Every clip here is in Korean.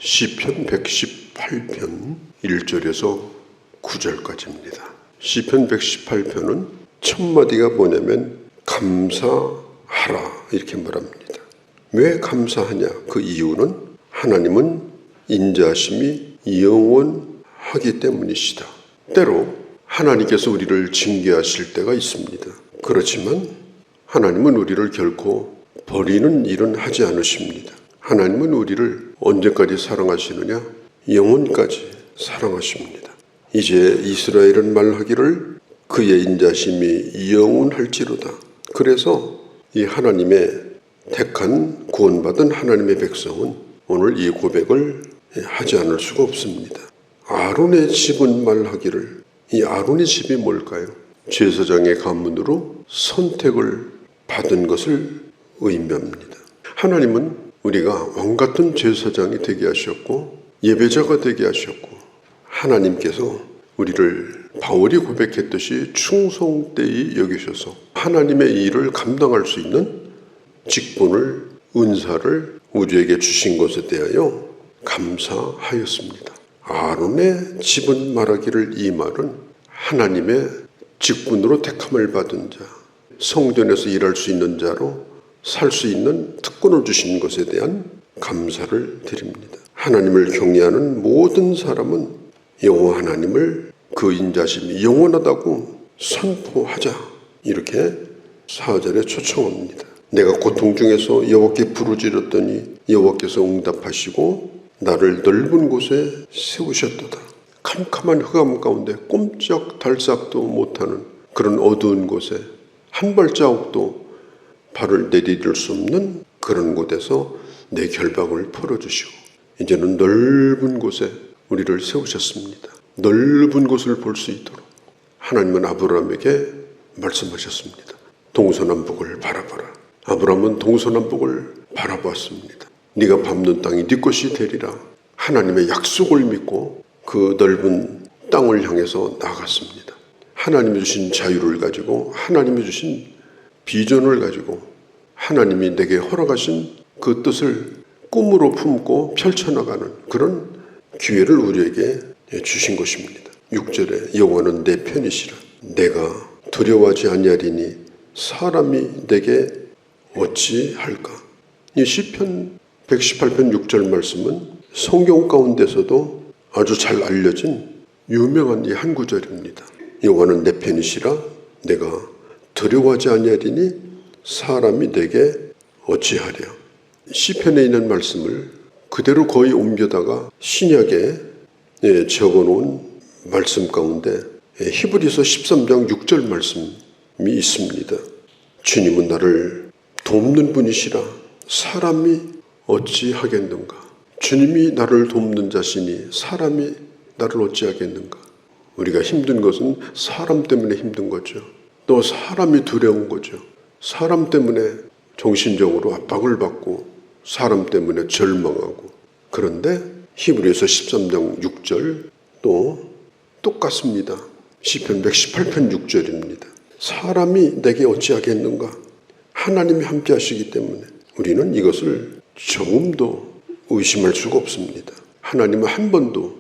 시편 118편 1절에서 9절까지입니다. 시편 118편은 첫 마디가 뭐냐면 감사하라 이렇게 말합니다. 왜 감사하냐? 그 이유는 하나님은 인자하심이 영원하기 때문이시다. 때로 하나님께서 우리를 징계하실 때가 있습니다. 그렇지만 하나님은 우리를 결코 버리는 일은 하지 않으십니다. 하나님은 우리를 언제까지 사랑하시느냐? 영원까지 사랑하십니다. 이제 이스라엘은 말하기를 그의 인자심이 영원할지로다. 그래서 이 하나님의 택한 구원받은 하나님의 백성은 오늘 이 고백을 하지 않을 수가 없습니다. 아론의 집은 말하기를, 이 아론의 집이 뭘까요? 제사장의 가문으로 선택을 받은 것을 의미합니다. 하나님은 우리가 왕같은 제사장이 되게 하셨고 예배자가 되게 하셨고, 하나님께서 우리를 바울이 고백했듯이 충성되이 여기셔서 하나님의 일을 감당할 수 있는 직분을, 은사를 우리에게 주신 것에 대하여 감사하였습니다. 아론의 집은 말하기를, 이 말은 하나님의 직분으로 택함을 받은 자, 성전에서 일할 수 있는 자로 살 수 있는 특권을 주신 것에 대한 감사를 드립니다. 하나님을 경외하는 모든 사람은 여호와 하나님을 그 인자심이 영원하다고 선포하자, 이렇게 4절에 초청합니다. 내가 고통 중에서 여호와께 부르짖었더니 여호와께서 응답하시고 나를 넓은 곳에 세우셨도다. 캄캄한 흑암 가운데 꼼짝달싹도 못하는 그런 어두운 곳에 한 발자국도 발을 내디딜 수 없는 그런 곳에서 내 결박을 풀어주시고 이제는 넓은 곳에 우리를 세우셨습니다. 넓은 곳을 볼 수 있도록 하나님은 아브라함에게 말씀하셨습니다. 동서남북을 바라봐라. 아브라함은 동서남북을 바라보았습니다. 네가 밟는 땅이 네 것이 되리라. 하나님의 약속을 믿고 그 넓은 땅을 향해서 나아갔습니다. 하나님이 주신 자유를 가지고, 하나님이 주신 비전을 가지고, 하나님이 내게 허락하신 그 뜻을 꿈으로 품고 펼쳐나가는 그런 기회를 우리에게 주신 것입니다. 6절에 여호와는 내 편이시라. 내가 두려워하지 아니하리니 사람이 내게 어찌할까? 이 시편 118편 6절 말씀은 성경 가운데서도 아주 잘 알려진 유명한 이 한 구절입니다. 여호와는 내 편이시라. 내가 두려워하지 아니하리니 사람이 내게 어찌하랴. 시편에 있는 말씀을 그대로 거의 옮겨다가 신약에 적어놓은 말씀 가운데 히브리서 13장 6절 말씀이 있습니다. 주님은 나를 돕는 분이시라. 사람이 어찌하겠는가. 주님이 나를 돕는 자시니 사람이 나를 어찌하겠는가. 우리가 힘든 것은 사람 때문에 힘든 거죠. 또 사람이 두려운 거죠. 사람 때문에 정신적으로 압박을 받고 사람 때문에 절망하고. 그런데 히브리서 13장 6절 또 똑같습니다. 시편 118편 6절입니다. 사람이 내게 어찌하겠는가. 하나님이 함께 하시기 때문에 우리는 이것을 조금도 의심할 수가 없습니다. 하나님은 한 번도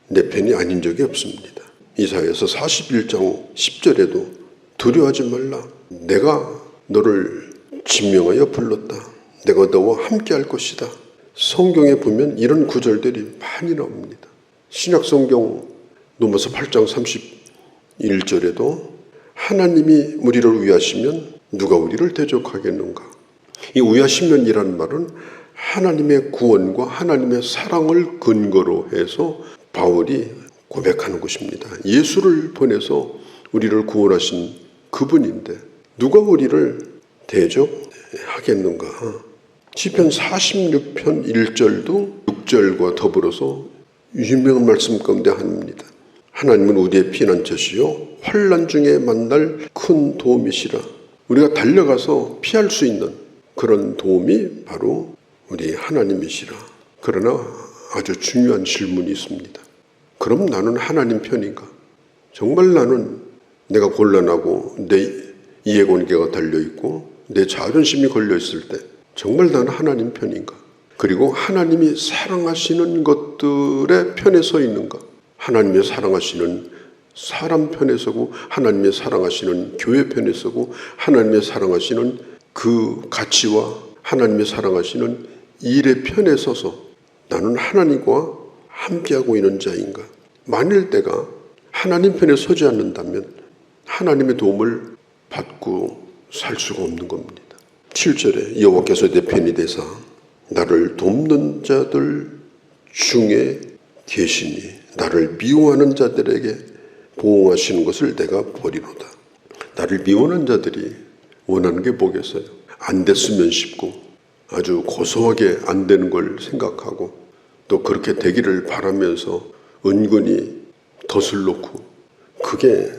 내 편이 아닌 적이 없습니다. 이사야서 41장 10절에도 두려워하지 말라. 내가 너를 지명하여 불렀다. 내가 너와 함께 할 것이다. 성경에 보면 이런 구절들이 많이 나옵니다. 신약성경 로마서 8장 31절에도 하나님이 우리를 위하시면 누가 우리를 대적하겠는가. 이 위하시면이라는 말은 하나님의 구원과 하나님의 사랑을 근거로 해서 바울이 고백하는 것입니다. 예수를 보내서 우리를 구원하신 그분인데 누가 우리를 대적하겠는가. 시편 46편 1절도 6절과 더불어서 유명한 말씀 가운데 하나입니다. 하나님은 우리의 피난처시요 환난 중에 만날 큰 도움이시라. 우리가 달려가서 피할 수 있는 그런 도움이 바로 우리 하나님이시라. 그러나 아주 중요한 질문이 있습니다. 그럼 나는 하나님 편인가? 정말 나는 내가 곤란하고 내 이해관계가 달려있고 내 자존심이 걸려있을 때 정말 나는 하나님 편인가? 그리고 하나님이 사랑하시는 것들의 편에 서 있는가? 하나님이 사랑하시는 사람 편에 서고 하나님이 사랑하시는 교회 편에 서고 하나님이 사랑하시는 그 가치와 하나님이 사랑하시는 일의 편에 서서 나는 하나님과 함께하고 있는 자인가? 만일 내가 하나님 편에 서지 않는다면 하나님의 도움을 받고 살 수가 없는 겁니다. 7절에 여호와께서 내 편이 되사 나를 돕는 자들 중에 계시니 나를 미워하는 자들에게 보응하시는 것을 내가 보리로다. 나를 미워하는 자들이 원하는 게 뭐겠어요? 안 됐으면 싶고 아주 고소하게 안 되는 걸 생각하고 또 그렇게 되기를 바라면서 은근히 덫을 놓고, 그게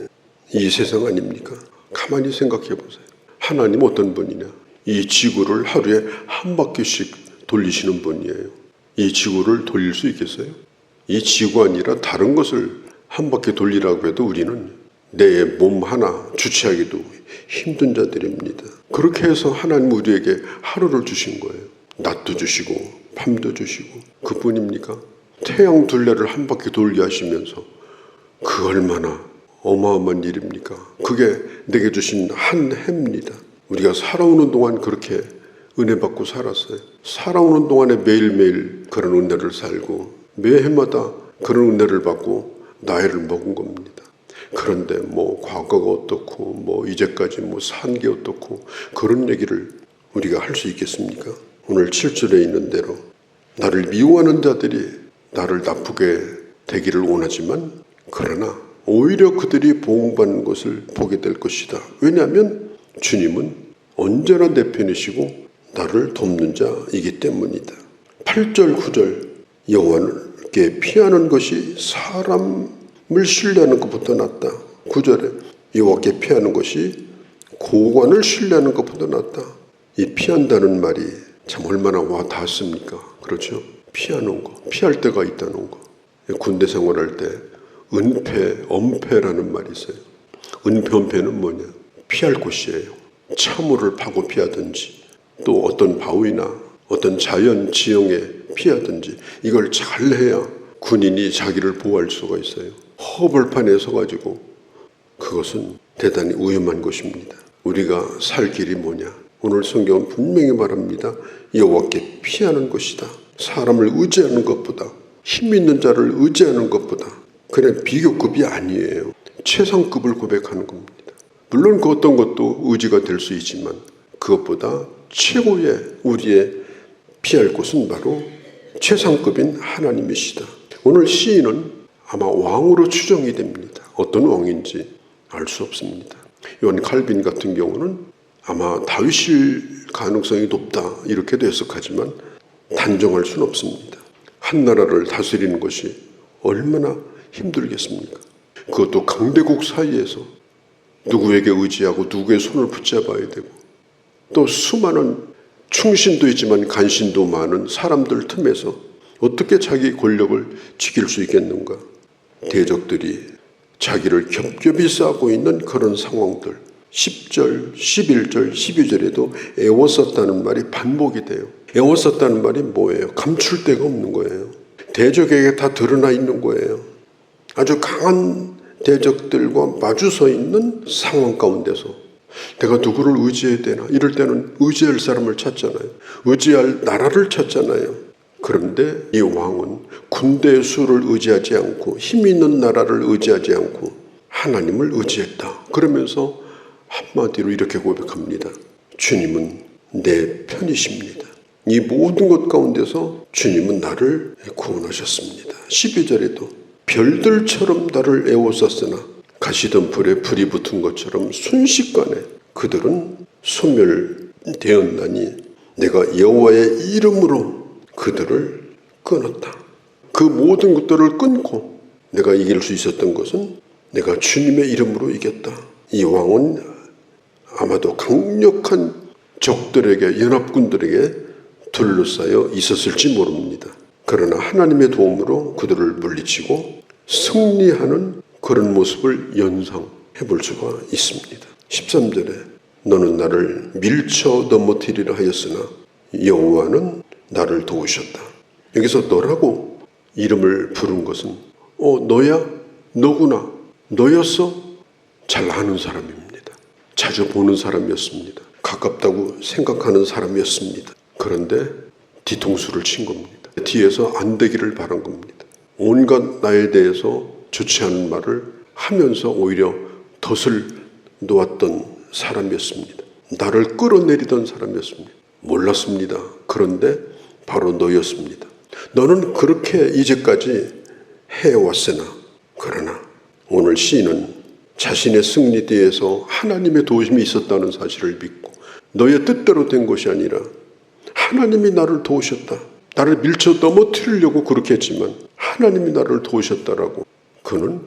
이 세상 아닙니까? 가만히 생각해 보세요. 하나님 어떤 분이냐? 이 지구를 하루에 한 바퀴씩 돌리시는 분이에요. 이 지구를 돌릴 수 있겠어요? 이 지구 아니라 다른 것을 한 바퀴 돌리라고 해도 우리는 내 몸 하나 주체하기도 힘든 자들입니다. 그렇게 해서 하나님 우리에게 하루를 주신 거예요. 낮도 주시고 밤도 주시고. 그뿐입니까? 태양 둘레를 한 바퀴 돌게 하시면서 그 얼마나 어마어마한 일입니까? 그게 내게 주신 한 해입니다. 우리가 살아오는 동안 그렇게 은혜 받고 살았어요. 살아오는 동안에 매일매일 그런 은혜를 살고 매해마다 그런 은혜를 받고 나이를 먹은 겁니다. 그런데 뭐 과거가 어떻고 뭐 이제까지 뭐 산 게 어떻고 그런 얘기를 우리가 할 수 있겠습니까? 오늘 7절에 있는 대로 나를 미워하는 자들이 나를 나쁘게 되기를 원하지만 그러나 오히려 그들이 보응받는 것을 보게 될 것이다. 왜냐하면 주님은 언제나 내 편이시고 나를 돕는 자이기 때문이다. 8절 9절 여호와께 피하는 것이 사람을 신뢰하는 것보다 낫다. 9절에 여호와께 피하는 것이 고관을 신뢰하는 것보다 낫다. 이 피한다는 말이 참 얼마나 와 닿습니까? 그렇죠? 피하는 거, 피할 때가 있다는 거. 군대 생활할 때 은폐, 엄폐라는 말이 있어요. 은폐, 엄폐는 뭐냐? 피할 곳이에요. 참호를 파고 피하든지 또 어떤 바위나 어떤 자연 지형에 피하든지 이걸 잘해야 군인이 자기를 보호할 수가 있어요. 허벌판에 서가지고 그것은 대단히 위험한 것입니다. 우리가 살 길이 뭐냐? 오늘 성경은 분명히 말합니다. 여호와께 피하는 것이다. 사람을 의지하는 것보다, 힘 있는 자를 의지하는 것보다 그냥 비교급이 아니에요. 최상급을 고백하는 겁니다. 물론 그 어떤 것도 의지가 될 수 있지만 그것보다 최고의 우리의 피할 곳은 바로 최상급인 하나님이시다. 오늘 시인은 아마 왕으로 추정이 됩니다. 어떤 왕인지 알 수 없습니다. 요한 칼빈 같은 경우는 아마 다윗일 가능성이 높다 이렇게도 해석하지만 단정할 수는 없습니다. 한 나라를 다스리는 것이 얼마나 힘들겠습니까? 그것도 강대국 사이에서 누구에게 의지하고 누구의 손을 붙잡아야 되고 또 수많은 충신도 있지만 간신도 많은 사람들 틈에서 어떻게 자기 권력을 지킬 수 있겠는가? 대적들이 자기를 겹겹이 싸고 있는 그런 상황들 10절, 11절, 12절에도 애워쌌다는 말이 반복이 돼요. 애워쌌다는 말이 뭐예요? 감출 데가 없는 거예요. 대적에게 다 드러나 있는 거예요. 아주 강한 대적들과 마주 서 있는 상황 가운데서 내가 누구를 의지해야 되나? 이럴 때는 의지할 사람을 찾잖아요. 의지할 나라를 찾잖아요. 그런데 이 왕은 군대의 수를 의지하지 않고 힘 있는 나라를 의지하지 않고 하나님을 의지했다. 그러면서 한마디로 이렇게 고백합니다. 주님은 내 편이십니다. 이 모든 것 가운데서 주님은 나를 구원하셨습니다. 12절에도 별들처럼 나를 애워쌌으나 가시덤불에 불이 붙은 것처럼 순식간에 그들은 소멸되었나니 내가 여호와의 이름으로 그들을 끊었다. 그 모든 것들을 끊고 내가 이길 수 있었던 것은 내가 주님의 이름으로 이겼다. 이 왕은 아마도 강력한 적들에게 연합군들에게 둘러싸여 있었을지 모릅니다. 그러나 하나님의 도움으로 그들을 물리치고 승리하는 그런 모습을 연상해 볼 수가 있습니다. 13절에 너는 나를 밀쳐 넘어뜨리려 하였으나 여호와는 나를 도우셨다. 여기서 너라고 이름을 부른 것은 너야? 너구나. 너였어? 잘 아는 사람입니다. 자주 보는 사람이었습니다. 가깝다고 생각하는 사람이었습니다. 그런데 뒤통수를 친 겁니다. 뒤에서 안 되기를 바란 겁니다. 온갖 나에 대해서 좋지 않은 말을 하면서 오히려 덫을 놓았던 사람이었습니다. 나를 끌어내리던 사람이었습니다. 몰랐습니다. 그런데 바로 너였습니다. 너는 그렇게 이제까지 해왔으나 그러나 오늘 시인은 자신의 승리 뒤에서 하나님의 도우심이 있었다는 사실을 믿고 너의 뜻대로 된 것이 아니라 하나님이 나를 도우셨다. 나를 밀쳐 넘어뜨리려고 그렇게 했지만 하나님이 나를 도우셨다라고 그는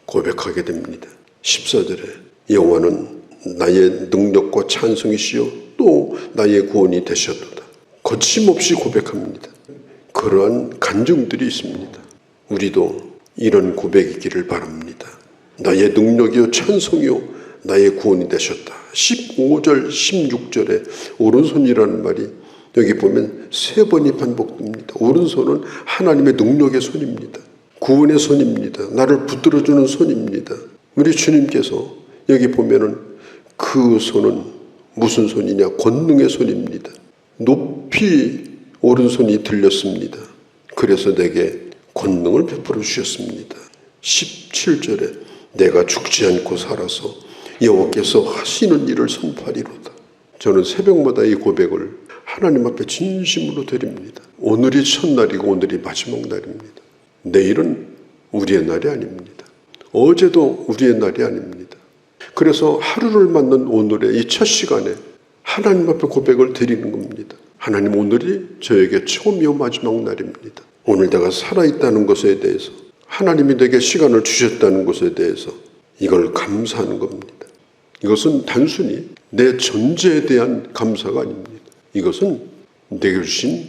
고백하게 됩니다. 14절에 여호와는 나의 능력과 찬송이시요 또 나의 구원이 되셨도다. 거침없이 고백합니다. 그러한 간증들이 있습니다. 우리도 이런 고백이 있기를 바랍니다. 나의 능력이요 찬송이요 나의 구원이 되셨다. 15절 16절에 오른손이라는 말이 여기 보면 3번이 반복됩니다. 오른손은 하나님의 능력의 손입니다. 구원의 손입니다. 나를 붙들어주는 손입니다. 우리 주님께서 여기 보면은 그 손은 무슨 손이냐? 권능의 손입니다. 높이 오른손이 들렸습니다. 그래서 내게 권능을 베풀어 주셨습니다. 17절에 내가 죽지 않고 살아서 여호와께서 하시는 일을 선포하리로다. 저는 새벽마다 이 고백을 하나님 앞에 진심으로 드립니다. 오늘이 첫날이고 오늘이 마지막 날입니다. 내일은 우리의 날이 아닙니다. 어제도 우리의 날이 아닙니다. 그래서 하루를 맞는 오늘의 이 첫 시간에 하나님 앞에 고백을 드리는 겁니다. 하나님, 오늘이 저에게 처음이요 마지막 날입니다. 오늘 내가 살아있다는 것에 대해서, 하나님이 내게 시간을 주셨다는 것에 대해서 이걸 감사하는 겁니다. 이것은 단순히 내 존재에 대한 감사가 아닙니다. 이것은 내게 주신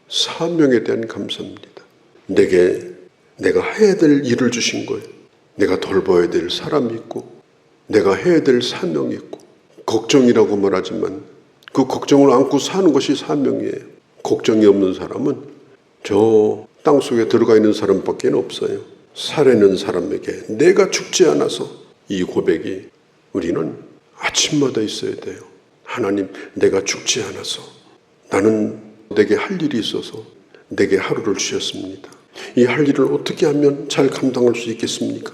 사명에 대한 감사입니다. 내가 해야 될 일을 주신 거예요. 내가 돌봐야 될 사람이 있고 내가 해야 될 사명이 있고, 걱정이라고 말하지만 그 걱정을 안고 사는 것이 사명이에요. 걱정이 없는 사람은 저 땅속에 들어가 있는 사람밖에 없어요. 살아있는 사람에게 내가 죽지 않아서 이 고백이 우리는 아침마다 있어야 돼요. 하나님, 내가 죽지 않아서 나는 내게 할 일이 있어서 내게 하루를 주셨습니다. 이 할 일을 어떻게 하면 잘 감당할 수 있겠습니까?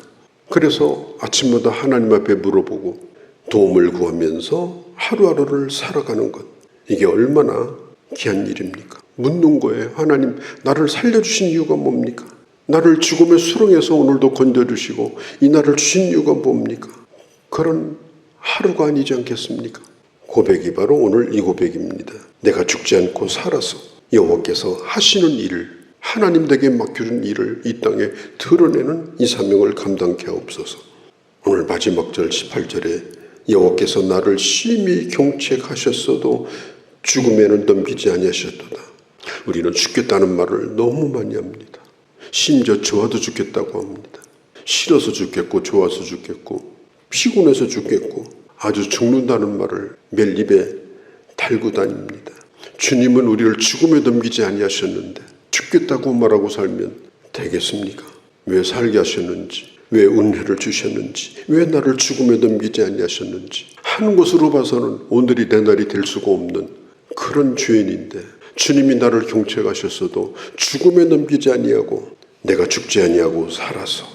그래서 아침마다 하나님 앞에 물어보고 도움을 구하면서 하루하루를 살아가는 것, 이게 얼마나 귀한 일입니까? 묻는 거예요. 하나님, 나를 살려주신 이유가 뭡니까? 나를 죽음의 수렁에서 오늘도 건져주시고 이 날을 주신 이유가 뭡니까? 그런 하루가 아니지 않겠습니까? 고백이 바로 오늘 이 고백입니다. 내가 죽지 않고 살아서 여호와께서 하시는 일을, 하나님 댁에 맡겨준 일을 이 땅에 드러내는 이 사명을 감당케 하옵소서. 오늘 마지막 절 18절에 여호와께서 나를 심히 경책하셨어도 죽음에는 넘기지 아니하셨도다. 우리는 죽겠다는 말을 너무 많이 합니다. 심지어 좋아도 죽겠다고 합니다. 싫어서 죽겠고 좋아서 죽겠고 피곤해서 죽겠고 아주 죽는다는 말을 매일 입에 달고 다닙니다. 주님은 우리를 죽음에 넘기지 아니하셨는데 죽겠다고 말하고 살면 되겠습니까? 왜 살게 하셨는지, 왜 은혜를 주셨는지, 왜 나를 죽음에 넘기지 아니하셨는지, 한 것으로 봐서는 오늘이 내 날이 될 수가 없는 그런 죄인인데 주님이 나를 경책하셨어도 죽음에 넘기지 아니하고 내가 죽지 아니하고 살아서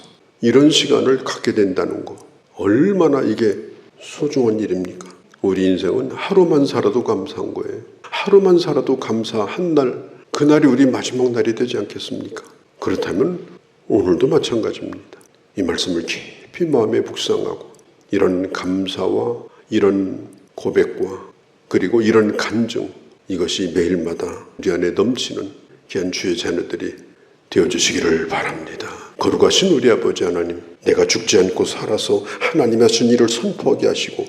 이런 시간을 갖게 된다는 거, 얼마나 이게 소중한 일입니까? 우리 인생은 하루만 살아도 감사한 거예요. 하루만 살아도 감사한 날, 그날이 우리 마지막 날이 되지 않겠습니까? 그렇다면 오늘도 마찬가지입니다. 이 말씀을 깊이 마음에 묵상하고 이런 감사와 이런 고백과 그리고 이런 간증, 이것이 매일마다 우리 안에 넘치는 귀한 주의 자녀들이 되어주시기를 바랍니다. 거룩하신 우리 아버지 하나님, 내가 죽지 않고 살아서 하나님 하신 일을 선포하게 하시고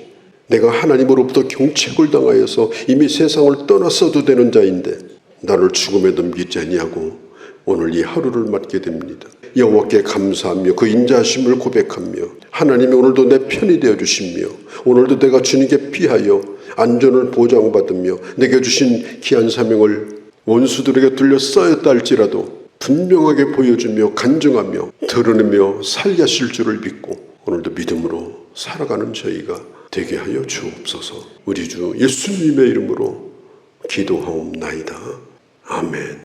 내가 하나님으로부터 경책을 당하여서 이미 세상을 떠났어도 되는 자인데 나를 죽음에 넘기지 아니하고 오늘 이 하루를 맞게 됩니다. 여호와께 감사하며 그 인자하심을 고백하며 하나님이 오늘도 내 편이 되어주시며 오늘도 내가 주님께 피하여 안전을 보장받으며 내게 주신 귀한 사명을 원수들에게 뚫려 쌓였다 할지라도 분명하게 보여주며 간증하며 드러내며 살게 하실 줄을 믿고 오늘도 믿음으로 살아가는 저희가 되게 하여 주옵소서. 우리 주 예수님의 이름으로 기도하옵나이다. 아멘.